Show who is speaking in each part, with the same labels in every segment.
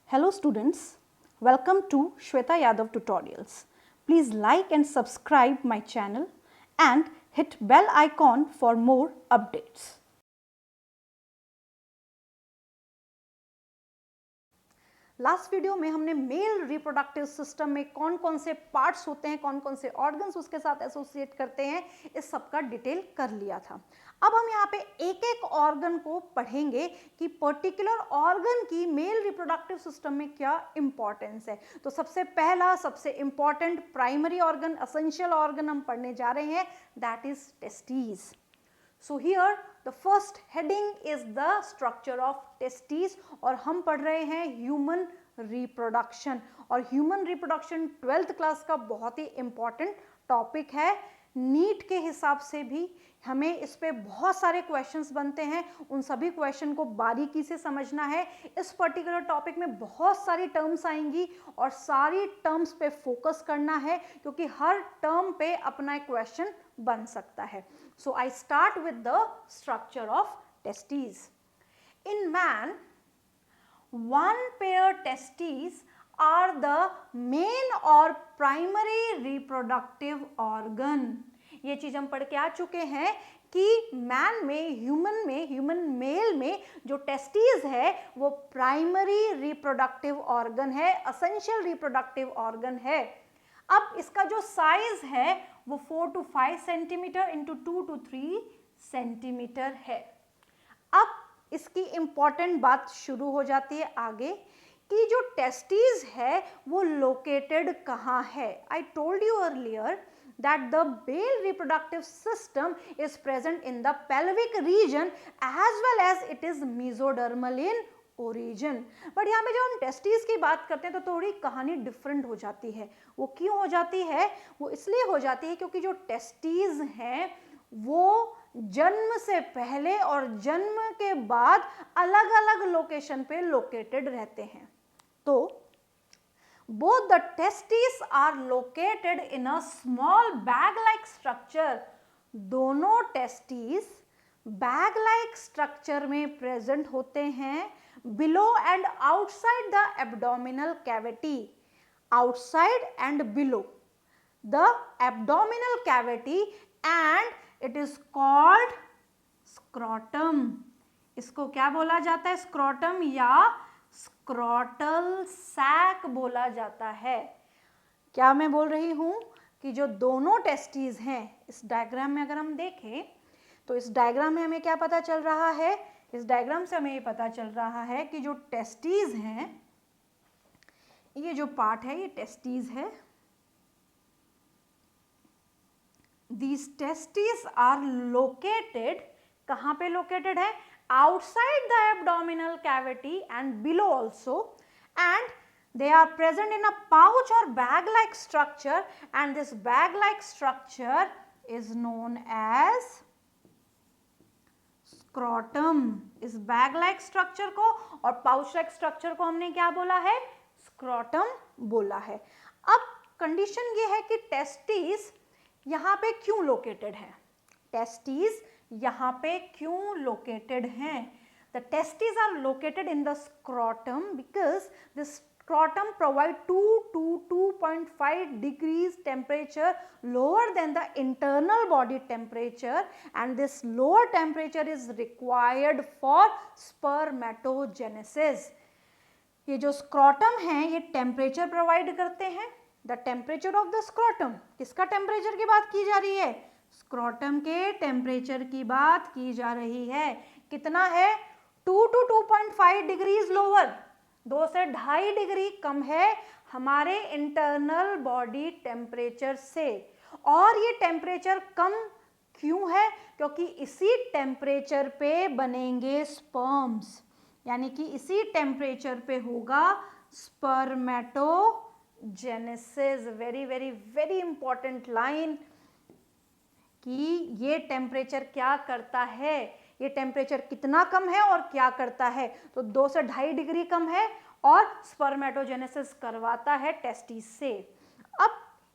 Speaker 1: Hello students, welcome to Shweta Yadav Tutorials. Please like and subscribe my channel and hit bell icon for more updates. Last video में हमने male reproductive system में कौन कौन से parts होते हैं, कौन कौन से ऑर्गन्स उसके साथ एसोसिएट करते हैं, इस सब का डिटेल कर लिया था। अब हम यहाँ पे एक एक ऑर्गन को पढ़ेंगे कि पर्टिकुलर ऑर्गन की मेल रिप्रोडक्टिव सिस्टम में क्या इंपॉर्टेंस है। तो सबसे पहला, सबसे important primary organ, essential organ हम पढ़ने जा रहे हैं, that is testis. So here the first heading is the structure of testes और हम पढ़ रहे हैं ह्यूमन रिप्रोडक्शन। और ह्यूमन रिप्रोडक्शन 12th क्लास का बहुत ही इंपॉर्टेंट टॉपिक है। नीट के हिसाब से भी हमें इस पे बहुत सारे क्वेश्चंस बनते हैं, उन सभी क्वेश्चन को बारीकी से समझना है। इस पर्टिकुलर टॉपिक में बहुत सारी टर्म्स आएंगी और सारी टर्म्स पे फोकस करना है क्योंकि हर टर्म पे अपना एक क्वेश्चन बन सकता है। So I start with the structure of testes. In man, one pair testes are the main or primary reproductive organ. ये चीज हम पढ़ के आ चुके हैं कि मैन में, ह्यूमन मेल में जो टेस्टिस है वो प्राइमरी रिप्रोडक्टिव ऑर्गन है, एसेंशियल रिप्रोडक्टिव ऑर्गन है। अब इसका जो साइज है वो 4 to 5 centimetre into 2 to 3 centimetre है। अब इसकी इंपॉर्टेंट बात शुरू हो जाती है आगे कि जो टेस्टिस है वो लोकेटेड कहाँ है। I told you earlier that the male reproductive system is present in the pelvic region as well as it is mesodermal in origin. But यहाँ पे जब हम टेस्टिस की बात करते हैं तो थोड़ी कहानी डिफरेंट हो जाती है। वो क्यों हो जाती है? वो इसलिए हो जाती है क्योंकि जो टेस्टिस हैं वो जन्म से पहले और जन्म के बाद अलग अलग लोकेशन पे लोकेटेड रहते हैं। तो both the testes are located in a small bag-like structure. दोनों testes bag-like structure में present होते हैं below and outside the abdominal cavity. Outside and below the abdominal cavity and it is called scrotum. इसको क्या बोला जाता है? Scrotum या स्क्रोटल सैक बोला जाता है। क्या मैं बोल रही हूं कि जो दोनों टेस्टिस हैं, इस डायग्राम में अगर हम देखें तो इस डायग्राम में हमें क्या पता चल रहा है? इस डायग्राम से हमें ये पता चल रहा है कि जो टेस्टिस हैं, ये जो पार्ट है ये टेस्टिस है। These testes are located, कहाँ पे लोकेटेड है? Outside the abdominal cavity and below also, and they are present in a pouch or bag-like structure, and this bag-like structure is known as scrotum. इस bag-like structure को और pouch-like structure को हमने क्या बोला है? scrotum बोला है। अब कंडीशन ये है कि टेस्टिस यहाँ पे क्यों लोकेटेड है? टेस्टिस यहाँ पे क्यों लोकेटेड हैं? The testes are located in the scrotum because the scrotum provide 2 to 2.5 degrees temperature lower than the internal body temperature, and this lower temperature is required for spermatogenesis. ये जो scrotum है ये temperature provide करते हैं। The temperature of the scrotum, किसका temperature की बात की जा रही है? स्क्रोटम के टेम्परेचर की बात की जा रही है। कितना है? 2 to 2.5 डिग्रीज लोअर, 2 से 2.5 डिग्री कम है हमारे इंटरनल बॉडी टेम्परेचर से। और ये टेम्परेचर कम क्यों है? क्योंकि इसी टेम्परेचर पे बनेंगे स्पर्म्स, यानी कि इसी टेम्परेचर पे होगा spermatogenesis. Very very very important line कि ये टेम्परेचर क्या करता है, ये टेम्परेचर कितना कम है और क्या करता है। तो 2 से 2.5 डिग्री कम है और स्पर्मेटोजेनेसिस करवाता है टेस्टिस से। अब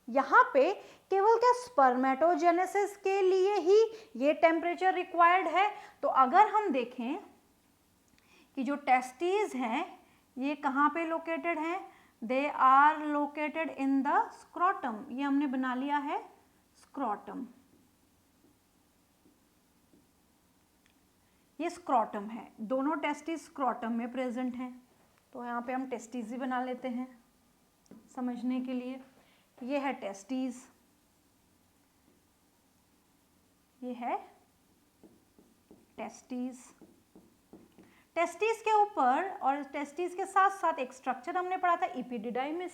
Speaker 1: यहाँ पे केवल क्या स्पर्मेटोजेनेसिस के लिए ही ये टेम्परेचर रिक्वायर्ड है? तो अगर हम देखें कि जो टेस्टिस हैं ये कहाँ पे लोकेटेड हैं? They are located in the scrotum. ये हमने बना लिया है स्क्रोटम, ये स्क्रोटम है, दोनों टेस्टिस स्क्रोटम में प्रेजेंट हैं। तो यहाँ पे हम टेस्टिस ही बना लेते हैं समझने के लिए। ये है टेस्टिस, ये है टेस्टिस। टेस्टिस के ऊपर और टेस्टिस के साथ साथ एक स्ट्रक्चर हमने पढ़ा था, इपिडिडाइमिस।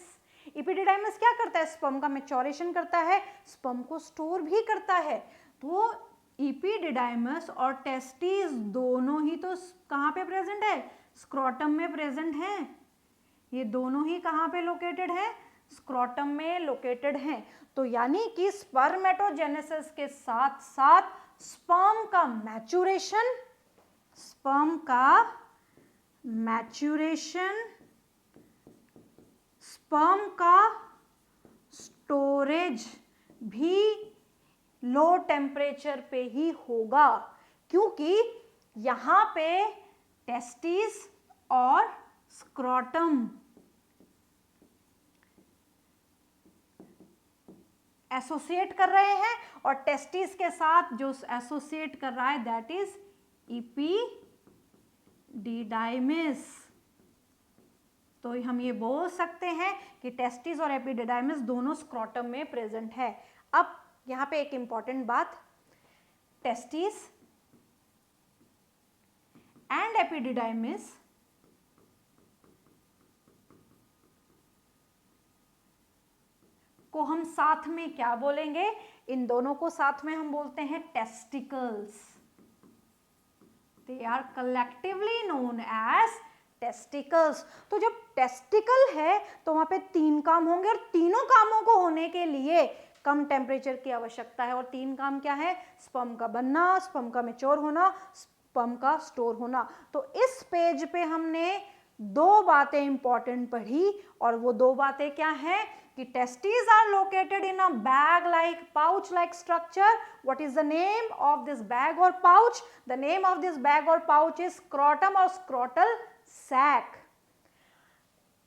Speaker 1: इपिडिडाइमिस क्या करता है? स्पर्म का मैच्योरेशन करता है, स्पर्म को स्टोर भी करता है। तो इपिडिडाइमिस और टेस्टिस दोनों ही तो कहाँ पे प्रेजेंट है? स्क्रोटम में प्रेजेंट हैं। ये दोनों ही कहाँ पे लोकेटेड है? स्क्रोटम में लोकेटेड हैं। तो यानी कि स्पर्मेटोजेनेसिस के साथ साथ स्पर्म का मैच्योरेशन, स्पर्म का मैच्योरेशन, स्पर्म का स्टोरेज भी लो टेम्परेचर पे ही होगा, क्योंकि यहाँ पे टेस्टिस और स्क्रोटम एसोसिएट कर रहे हैं और टेस्टिस के साथ जो एसोसिएट कर रहा है दैट इज इपिडिडाइमिस। तो हम ये बोल सकते हैं कि टेस्टिस और एपिडिडाइमिस दोनों स्क्रोटम में प्रेजेंट है। अब यहाँ पे एक इंपॉर्टेंट बात, टेस्टिस एंड एपिडिडाइमिस को हम साथ में क्या बोलेंगे? इन दोनों को साथ में हम बोलते हैं testicles. They are collectively known as testicles. तो जब टेस्टिकल है तो वहां पे 3 काम होंगे और तीनों कामों को होने के लिए कम टेम्परेचर की आवश्यकता है। और 3 काम क्या है? स्पर्म का बनना, स्पर्म का मैच्योर होना, स्पर्म का स्टोर होना। तो इस पेज पे हमने 2 बातें इंपॉर्टेंट पढ़ी और वो 2 बातें क्या हैं? कि testes are located in a bag like pouch like structure. What is the name of this bag or pouch? The name of this bag or pouch is scrotum or scrotal sac.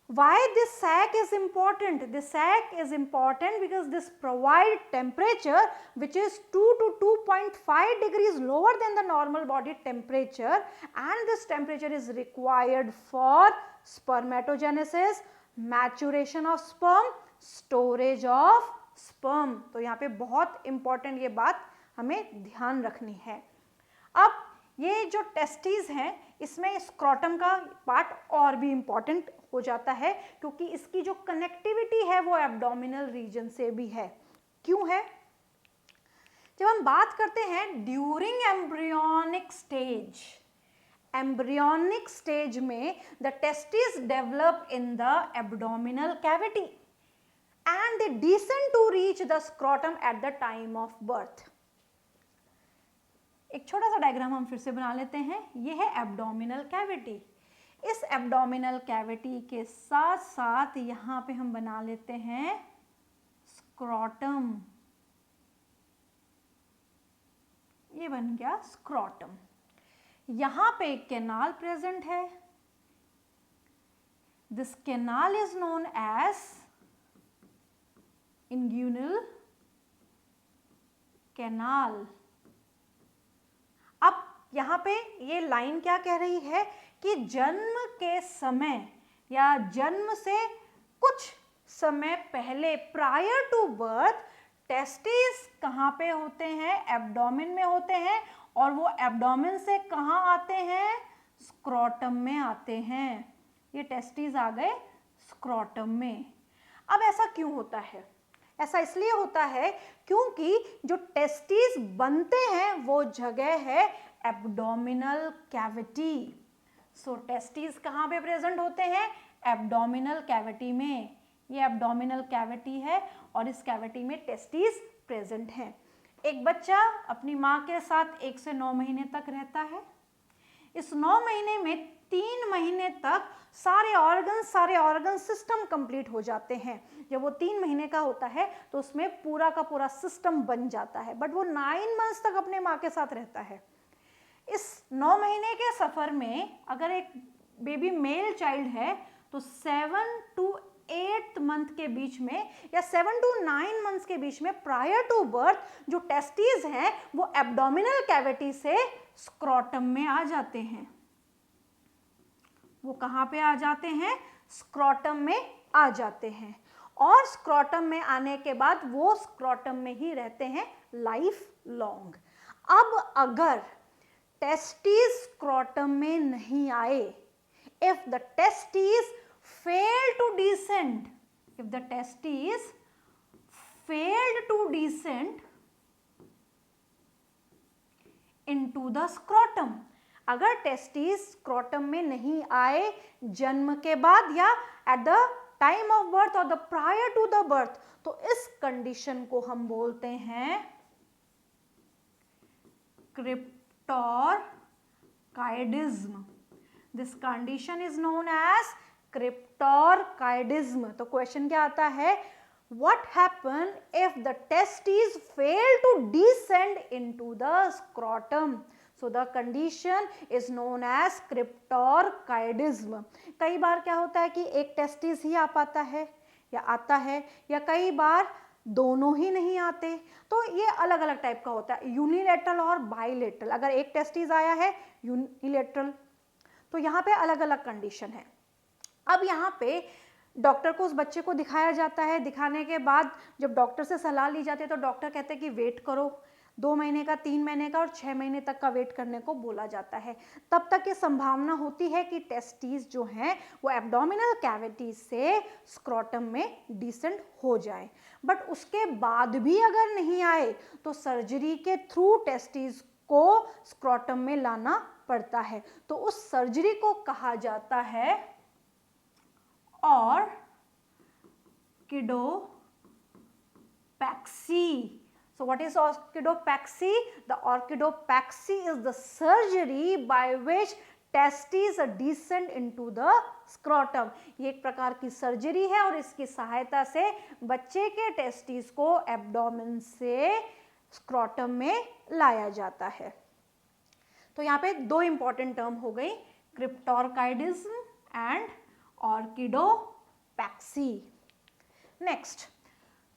Speaker 1: Why this sac is important? This sac is important because this provides temperature which is 2 to 2.5 degrees lower than the normal body temperature, and this temperature is required for spermatogenesis, maturation of sperm, storage of sperm. तो यहाँ पे बहुत important ये बात हमें ध्यान रखनी है। अब ये जो टेस्टिस हैं इसमें स्क्रोटम का पार्ट और भी इम्पॉर्टेंट हो जाता है, क्योंकि इसकी जो कनेक्टिविटी है वो एब्डोमिनल रीजन से भी है। क्यों है? जब हम बात करते हैं during embryonic stage, embryonic stage में the testis develop in the abdominal cavity and they descend to reach the scrotum at the time of birth. एक छोटा सा डायग्राम हम फिर से बना लेते हैं। ये है एब्डोमिनल कैविटी। इस एब्डोमिनल कैविटी के साथ साथ यहाँ पे हम बना लेते हैं स्क्रोटम। ये बन गया स्क्रोटम। यहाँ पे एक कैनाल प्रेजेंट है। This canal is known as inguinal canal. अब यहाँ पे ये लाइन क्या कह रही है कि जन्म के समय या जन्म से कुछ समय पहले, प्रायर टू बर्थ, टेस्टिस कहाँ पे होते हैं? एब्डोमेन में होते हैं। और वो एब्डोमेन से कहाँ आते हैं? स्क्रोटम में आते हैं। ये टेस्टिस आ गए स्क्रोटम में। अब ऐसा क्यों होता है? ऐसा इसलिए होता है क्योंकि जो टेस्टिस बनते हैं वो जगह है एब्डोमिनल कैविटी। सो टेस्टिस कहाँ पे प्रेजेंट होते हैं? एब्डोमिनल कैविटी में। ये एब्डोमिनल कैविटी है और इस कैविटी में टेस्टिस प्रेजेंट हैं। एक बच्चा अपनी माँ के साथ 1 से 9 महीने तक रहता है। इस 9 महीने में 3 महीने तक सारे ऑर्गन सिस्टम कंप्लीट हो जाते हैं। जब वो 3 महीने का होता है तो उसमें पूरा का पूरा सिस्टम बन जाता है, बट वो 9 मंथ्स तक अपने माँ के साथ रहता है। इस 9 महीने के सफ़र में अगर एक बेबी मेल चाइल्ड है तो 7 to 8 मंथ के बीच में या 7 to 9 मंथ्स के बीच में प्रायर टू बर्थ जो टेस्टिस हैं वो एब्डोमिनल कैविटी से स्क्रोटम में आ जाते हैं। वो कहाँ पे आ जाते हैं? स्क्रोटम में आ जाते हैं, और स्क्रोटम में आने के बाद वो स्क्रोटम में ही रहते हैं लाइफ लॉन्ग। अब अगर टेस्टिस स्क्रोटम में नहीं आए, if the testes fail to descend, if the testes failed to descend into the scrotum, अगर टेस्टिस स्क्रोटम में नहीं आए जन्म के बाद या at the time of birth और the prior to the birth, तो इस कंडीशन को हम बोलते हैं cryptorchidism. This condition is known as cryptorchidism. तो क्वेश्चन क्या आता है? What happen if the testes fail to descend into the scrotum? So the condition is known as क्रिप्टोरकाइडिज्म। कई बार क्या होता है कि एक टेस्टिस ही आ पाता है या आता है, या कई बार दोनों ही नहीं आते, तो ये अलग अलग टाइप का होता है, यूनिलेटरल और बाइलेटरल। अगर एक टेस्टिस आया है यूनिलेटरल, तो यहाँ पे अलग अलग कंडीशन है। अब यहाँ पे डॉक्टर को उस बच्चे को दिखाया जाता है, दिखाने के बाद जब डॉक्टर से सलाह ली जाती है तो डॉक्टर कहते हैं कि वेट करो, 2 महीने का, 3 महीने का और 6 महीने तक का वेट करने को बोला जाता है। तब तक ये संभावना होती है कि टेस्टिस जो हैं वो एब्डोमिनल कैविटी से स्क्रोटम में डिसेंड हो जाए। बट उसके बाद भी अगर नहीं आए तो सर्जरी के थ्रू टेस्टिस को स्क्रोटम में लाना पड़ता है। तो उस सर्जरी को कहा जाता है orchidopexy. So what is orchidopexy? The orchidopexy is the surgery by which testes descend into the scrotum. ये एक प्रकार की सर्जरी है और इसकी सहायता से बच्चे के टेस्टिस को एब्डोमेन से स्क्रोटम में लाया जाता है। तो यहाँ पे 2 इंपॉर्टेंट टर्म हो गई, क्रिप्टोरकाइडिज्म and orchidopexy. Next,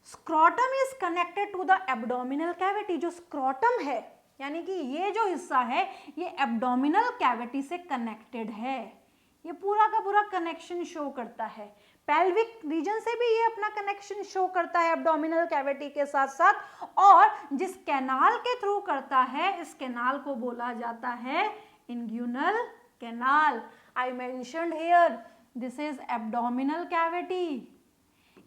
Speaker 1: scrotum is connected to the abdominal cavity. जो स्क्रोटम है यानी कि ये जो हिस्सा है ये एब्डोमिनल कैविटी से कनेक्टेड है। ये पूरा का पूरा कनेक्शन शो करता है। पेल्विक रीजन से भी ये अपना कनेक्शन शो करता है एब्डोमिनल कैविटी के साथ साथ, और जिस कैनाल के थ्रू करता है इस कैनाल को बोला जाता है inguinal canal. I mentioned here this is abdominal cavity.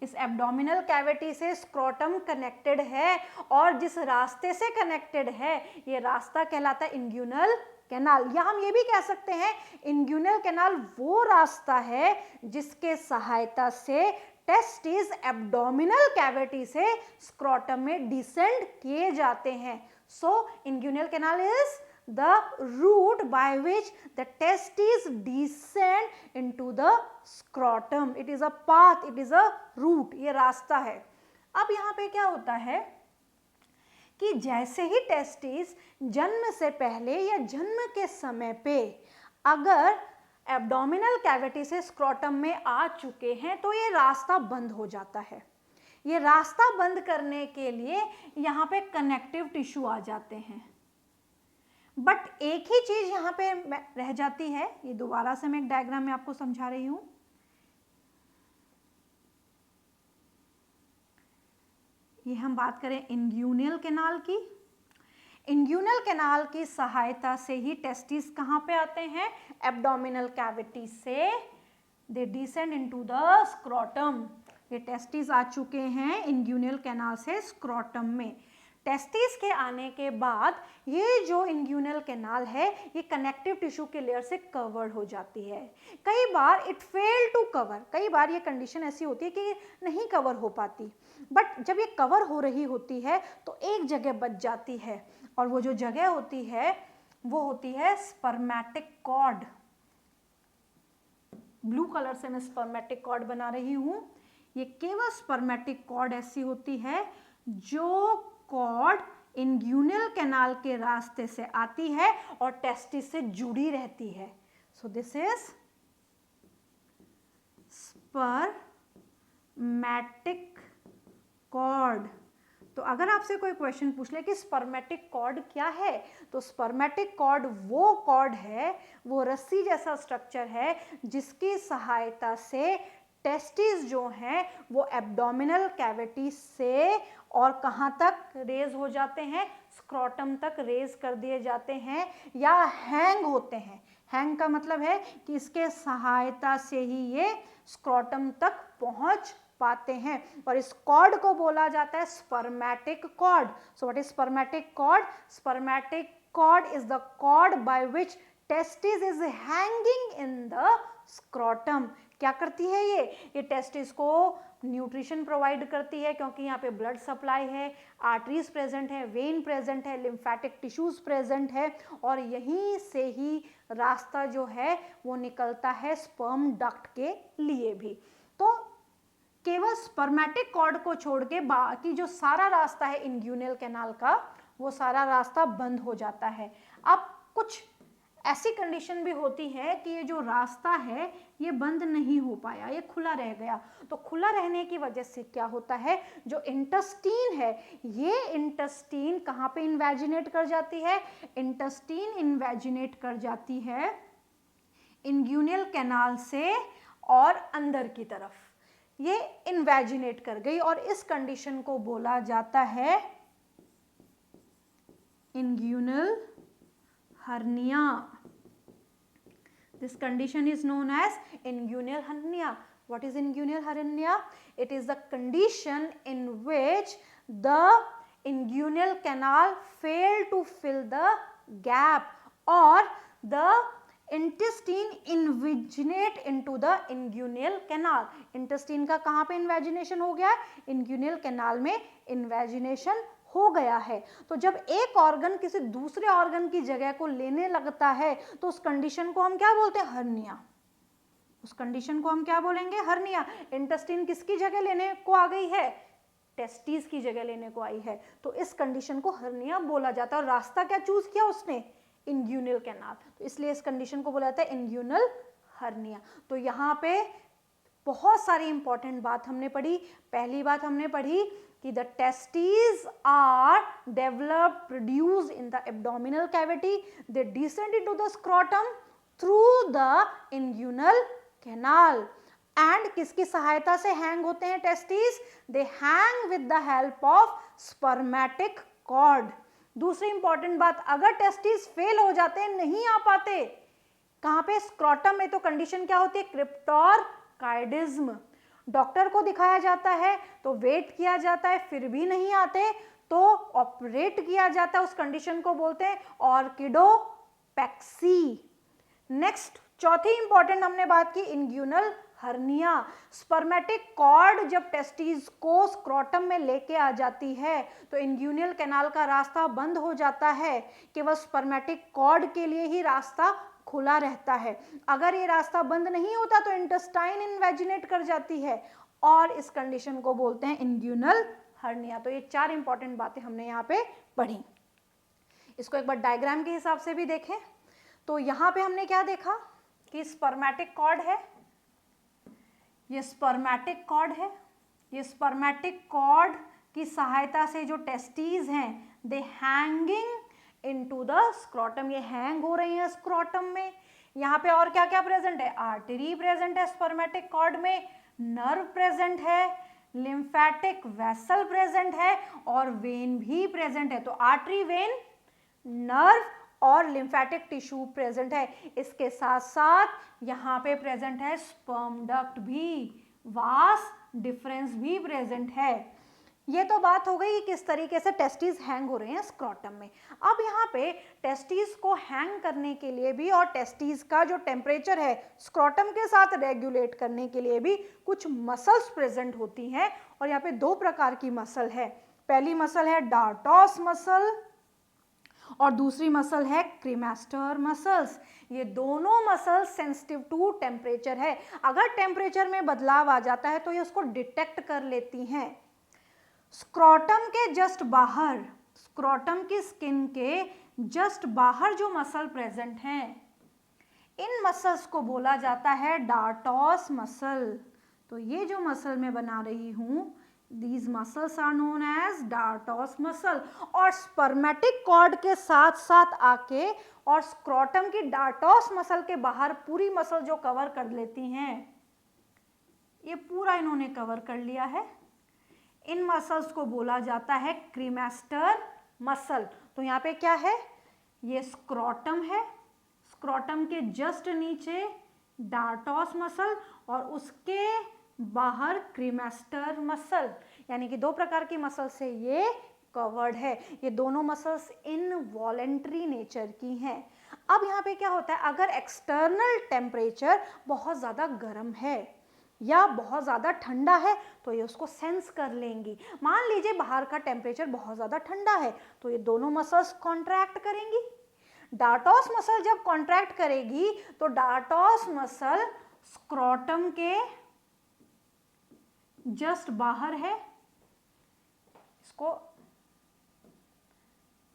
Speaker 1: इस एब्डोमिनल कैविटी से स्क्रोटम कनेक्टेड है और जिस रास्ते से कनेक्टेड है ये रास्ता कहलाता है इंग्यूनल कैनाल। या हम ये भी कह सकते हैं इंग्यूनल कैनाल वो रास्ता है जिसके सहायता से टेस्टिस एब्डोमिनल कैविटी से स्क्रोटम में डिसेंड किए जाते हैं। So inguinal canal is the route by which the testes descend into the scrotum. It is a path, it is a route, ये रास्ता है। अब यहाँ पे क्या होता है कि जैसे ही टेस्टिस जन्म से पहले या जन्म के समय पे अगर एब्डोमिनल कैविटी से स्क्रोटम में आ चुके हैं तो ये रास्ता बंद हो जाता है। ये रास्ता बंद करने के लिए यहाँ पे कनेक्टिव टिश्यू आ जाते हैं। बट एक ही चीज यहाँ पे रह जाती है, ये दोबारा से मैं एक डायग्राम में आपको समझा रही हूं। ये हम बात करें इंग्यूनल कैनाल की। इंग्यूनल कैनाल की सहायता से ही टेस्टिस कहाँ पे आते हैं? एब्डोमिनल कैविटी से दे डिसेंड इनटू द स्क्रोटम। ये टेस्टिस आ चुके हैं इंग्यूनल कैनाल से स्क्रोटम में। टेस्टिस के आने के बाद ये जो इंग्यूनल कैनाल है ये कनेक्टिव टिश्यू के लेयर से कवर्ड हो जाती है। कई बार इट फेल टू कवर, कई बार ये कंडीशन ऐसी होती है कि नहीं कवर हो पाती, बट जब ये कवर हो रही होती है तो एक जगह बच जाती है, और वो जो जगह होती है वो होती है स्पर्मेटिक कॉर्ड। ब्लू कलर से मैं स्पर्मेटिक कॉर्ड बना रही हूँ। ये केवल स्पर्मेटिक कॉर्ड ऐसी होती है जो कॉर्ड इंग्यूनल कैनाल के रास्ते से आती है और टेस्टिस से जुड़ी रहती है। So this is spermatic cord. तो अगर आपसे कोई क्वेश्चन पूछ ले कि स्पर्मेटिक कॉर्ड क्या है, तो स्पर्मेटिक कॉर्ड वो कॉर्ड है, वो रस्सी जैसा स्ट्रक्चर है जिसकी सहायता से टेस्टिस जो हैं वो एब्डोमिनल कैविटी से और कहाँ तक रेज हो जाते हैं, स्क्रोटम तक रेज कर दिए जाते हैं या हैंग होते हैं। हैंग का मतलब है कि इसके सहायता से ही ये स्क्रोटम तक पहुंच पाते हैं और इस कॉर्ड को बोला जाता है spermatic cord. So what is spermatic cord? Spermatic cord is the cord by which testis is hanging in the scrotum. क्या करती है ये टेस्टिस को न्यूट्रिशन प्रोवाइड करती है, क्योंकि यहाँ पे ब्लड सप्लाई है, आर्टरीज प्रेजेंट है, वेन प्रेजेंट है, लिम्फेटिक टिश्यूज प्रेजेंट है और यहीं से ही रास्ता जो है वो निकलता है स्पर्म डक्ट के लिए भी। तो केवल स्पर्मेटिक कॉर्ड को छोड़ के बाकी जो सारा रास्ता है इंग्यूनल कैनाल का, वो सारा रास्ता बंद हो जाता है। अब कुछ ऐसी कंडीशन भी होती है कि ये जो रास्ता है ये बंद नहीं हो पाया, ये खुला रह गया। तो खुला रहने की वजह से क्या होता है, जो इंटेस्टीन है, ये इंटेस्टीन कहाँ पे इन्वेजिनेट कर जाती है? इंटेस्टीन इन्वेजिनेट कर जाती है इंग्यूनल कैनाल से और अंदर की तरफ ये इन्वेजिनेट कर गई और इस कंडीशन को बोला जाता है इंग्यूनल hernia. This condition is known as inguinal hernia. What is inguinal hernia? It is the condition in which the inguinal canal failed to fill the gap or the intestine invaginate into the inguinal canal. intestine का कहाँ पे invagination हो गया? inguinal canal में invagination हो गया है। तो जब एक ऑर्गन किसी दूसरे ऑर्गन की जगह को लेने लगता है तो उस कंडीशन को हम क्या बोलते हैं? हर्निया। उस कंडीशन को हम क्या बोलेंगे? हर्निया। इंटेस्टाइन किसकी जगह लेने को आ गई है? टेस्टिस की जगह लेने को आई है, तो इस कंडीशन को हर्निया बोला जाता है। और रास्ता क्या चूज किया उसने? इंग्यूनल कैनाल, तो इसलिए इस कंडीशन को बोला जाता है इंग्यूनल हर्निया। तो यहाँ पे बहुत सारी इंपॉर्टेंट बात हमने पढ़ी। पहली बात हमने पढ़ी कि the testes are developed, produced in the abdominal cavity. They descend into the scrotum through the inguinal canal. And किसकी सहायता से हैंग होते हैं testis? They hang with the help of spermatic cord. दूसरी इंपॉर्टेंट बात, अगर टेस्टिस फेल हो जाते हैं, नहीं आ पाते, कहाँ पे? स्क्रोटम में, तो कंडीशन क्या होती है? क्रिप्टोरकाइडिज्म। डॉक्टर को दिखाया जाता है तो वेट किया जाता है, फिर भी नहीं आते तो ऑपरेट किया जाता है, उस कंडीशन को बोलते हैं ऑर्किडोपेक्सी। नेक्स्ट, चौथी इंपॉर्टेंट हमने बात की इंग्यूनल हर्निया। स्पर्मेटिक कॉर्ड जब टेस्टिस को स्क्रोटम में लेके आ जाती है तो इंग्यूनल कैनाल का रास्ता बंद हो जाता है, केवल स्पर्मेटिक कॉर्ड के लिए ही रास्ता खुला रहता है। अगर ये रास्ता बंद नहीं होता तो इंटेस्टाइन इन्वेजिनेट कर जाती है और इस कंडीशन को बोलते हैं इंग्यूनल हर्निया। तो ये चार इंपॉर्टेंट बातें हमने यहाँ पे पढ़ी। इसको एक बार डायग्राम के हिसाब से भी देखें तो यहाँ पे हमने क्या देखा कि स्पर्मेटिक कॉर्ड है, ये स्पर्मेटिक कॉर्ड है, ये स्पर्मेटिक कॉर्ड की सहायता से जो टेस्टिस हैं दे हैंगिंग इनटू द स्क्रोटम, ये हैंग हो रही है स्क्रोटम में। यहाँ पे और क्या क्या प्रेजेंट है? आर्टरी प्रेजेंट है स्पर्मेटिक कॉर्ड में, नर्व प्रेजेंट है, लिम्फेटिक वेसल प्रेजेंट है और वेन भी प्रेजेंट है। तो आर्टरी, वेन, नर्व और लिम्फेटिक टिश्यू प्रेजेंट है। इसके साथ साथ यहाँ पे प्रेजेंट है स्पर्म डक्ट भी, वास डिफरेंस भी प्रेजेंट है। ये तो बात हो गई किस तरीके से टेस्टिस हैंग हो रहे हैं स्क्रोटम में। अब यहाँ पे टेस्टिस को हैंग करने के लिए भी और टेस्टिस का जो टेम्परेचर है स्क्रोटम के साथ रेगुलेट करने के लिए भी कुछ मसल्स प्रेजेंट होती हैं और यहाँ पे दो प्रकार की मसल है। पहली मसल है डार्टोस मसल और दूसरी मसल है क्रीमास्टर मसल्स। ये दोनों मसल्स सेंसिटिव टू टेम्परेचर है। अगर टेम्परेचर में बदलाव आ जाता है तो ये उसको डिटेक्ट कर लेती हैं। स्क्रोटम के जस्ट बाहर, स्क्रोटम की स्किन के जस्ट बाहर जो मसल प्रेजेंट हैं, इन मसल्स को बोला जाता है डार्टोस मसल। तो तो ये जो मसल मैं बना रही हूँ, these muscles are known as Dartos muscle, और स्पर्मेटिक कॉर्ड के साथ साथ आके और स्क्रोटम की डार्टोस मसल के बाहर पूरी मसल जो कवर कर लेती हैं, ये पूरा इन्होंने कवर कर लिया है। इन मसल्स को बोला जाता है क्रीमेस्टर मसल। तो यहाँ पे क्या है, ये स्क्रोटम है, स्क्रोटम के जस्ट नीचे डार्टोस मसल और उसके बाहर क्रीमेस्टर मसल, यानी कि दो प्रकार की मसल से ये कवर्ड है। ये दोनों मसल्स इनवॉलेंट्री नेचर की हैं। अब यहाँ पे क्या होता है, अगर एक्सटर्नल टेम्परेचर बहुत ज़्यादा गर्म है या बहुत ज़्यादा ठंडा है तो ये उसको सेंस कर लेंगी। मान लीजिए बाहर का टेम्परेचर बहुत ज़्यादा ठंडा है तो ये दोनों मसल्स कॉन्ट्रैक्ट करेंगी। डार्टोस मसल जब कॉन्ट्रैक्ट करेगी तो डार्टोस मसल स्क्रोटम के जस्ट बाहर है। इसको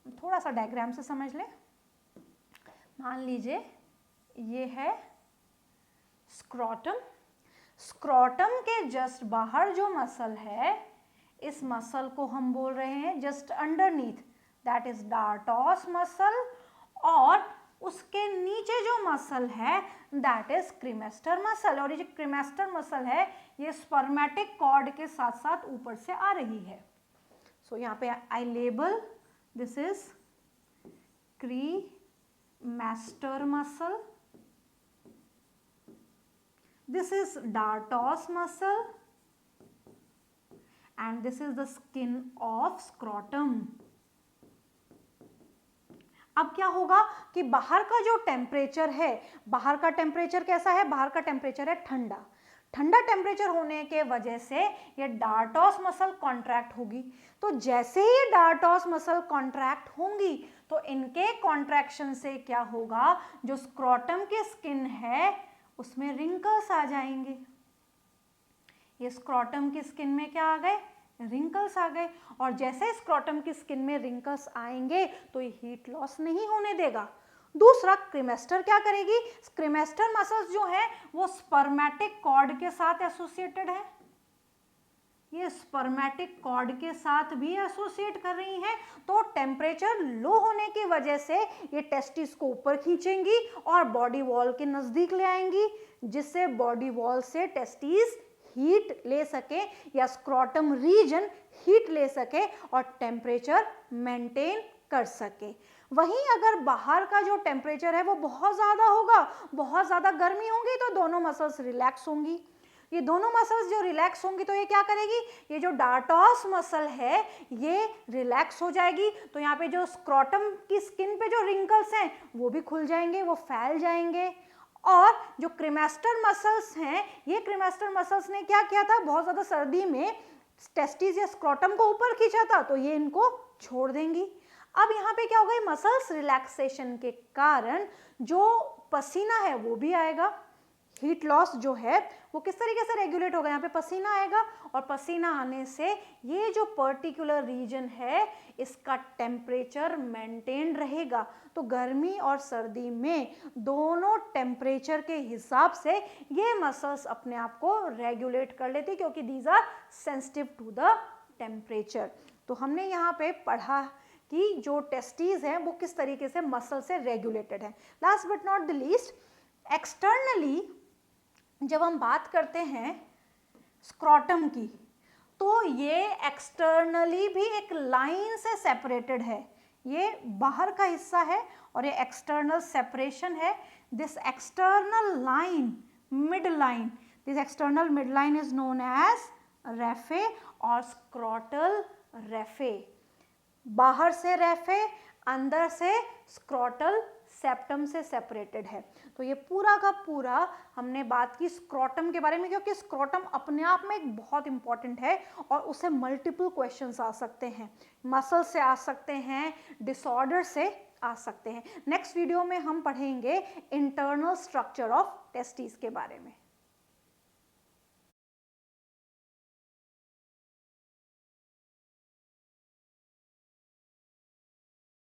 Speaker 1: थोड़ा सा डायग्राम से समझ लें। मान लीजिए ये है स्क्रोटम, स्क्रोटम के जस्ट बाहर जो मसल है, इस मसल को हम बोल रहे हैं just underneath, that is dartos muscle, और उसके नीचे जो मसल है दैट इज क्रीमेस्टर मसल। और ये जो क्रीमेस्टर मसल है ये स्पर्मेटिक कॉर्ड के साथ साथ ऊपर से आ रही है। सो यहाँ पे I label this is cremaster muscle, this is Dartos muscle and this is the skin of scrotum. अब क्या होगा कि बाहर का जो टेम्परेचर है, बाहर का टेम्परेचर कैसा है, बाहर का टेम्परेचर है ठंडा। ठंडा टेम्परेचर होने के वजह से ये डार्टोस मसल कॉन्ट्रैक्ट होगी। तो जैसे ही डार्टोस मसल कॉन्ट्रैक्ट होंगी तो इनके कॉन्ट्रैक्शन से क्या होगा, जो स्क्रोटम की स्किन है उसमें रिंकल्स आ जाएंगे। ये स्क्रोटम की स्किन में क्या आ गए, रिंकल्स आ गए। और जैसे स्क्रोटम की स्किन में रिंकल्स आएंगे तो ये हीट लॉस नहीं होने देगा। दूसरा, क्रीमेस्टर क्या करेगी, क्रीमेस्टर मसल्स जो है वो स्पर्मेटिक कॉर्ड के साथ एसोसिएटेड है, ये स्पर्मेटिक कॉर्ड के साथ भी एसोसिएट कर रही हैं। तो टेम्परेचर लो होने की वजह से ये टेस्टिस को ऊपर खींचेंगी और बॉडी वॉल के नजदीक ले आएंगी, जिससे बॉडी वॉल से टेस्टिस हीट ले सके या स्क्रोटम रीजन हीट ले सके और टेम्परेचर मेंटेन कर सके। वहीं अगर बाहर का जो टेम्परेचर है वो बहुत ज़्यादा होगा, बहुत ज़्यादा गर्मी होगी, तो दोनों मसल्स रिलैक्स होंगी। ये दोनों मसल्स जो रिलैक्स होंगी तो ये क्या करेगी, ये जो डार्टोस मसल है ये रिलैक्स हो जाएगी। तो यहाँ पे जो स्क्रोटम की स्किन पे जो रिंकल्स हैं वो भी खुल जाएंगे, वो फैल जाएंगे। और जो क्रीमेस्टर मसल्स हैं, ये क्रीमेस्टर मसल्स ने क्या किया था, बहुत ज़्यादा सर्दी में टेस्टिस या स्क्रोटम को ऊपर खींचा था, तो ये इनको छोड़ देंगी। अब यहाँ पे क्या होगा, ये मसल्स रिलैक्सेशन के कारण जो पसीना है वो भी आएगा। हीट लॉस जो है वो किस तरीके से रेगुलेट होगा, यहाँ पे पसीना आएगा और पसीना आने से ये जो पर्टिकुलर रीजन है इसका टेम्परेचर मेंटेन रहेगा। तो गर्मी और सर्दी में दोनों टेम्परेचर के हिसाब से ये मसल्स अपने आप को रेगुलेट कर लेती, क्योंकि these are sensitive to the temperature. तो हमने यहाँ पे पढ़ा कि जो टेस्टीज हैं वो किस तरीके से मसल से रेगुलेटेड है। Last but not the least, externally जब हम बात करते हैं स्क्रोटम की, तो ये एक्सटर्नली भी एक लाइन से सेपरेटेड है। ये बाहर का हिस्सा है और ये एक्सटर्नल सेपरेशन है। This external line, mid line, this external mid line is known as raphe or scrotal raphe. बाहर से रेफे, अंदर से स्क्रोटल सेप्टम से सेपरेटेड है। तो ये पूरा का पूरा हमने बात की स्क्रोटम के बारे में, क्योंकि स्क्रोटम अपने आप में एक बहुत इंपॉर्टेंट है और उससे मल्टीपल क्वेश्चंस आ सकते हैं, मसल से आ सकते हैं, डिसऑर्डर से आ सकते हैं। नेक्स्ट वीडियो में हम पढ़ेंगे इंटरनल स्ट्रक्चर ऑफ टेस्टिस के बारे में।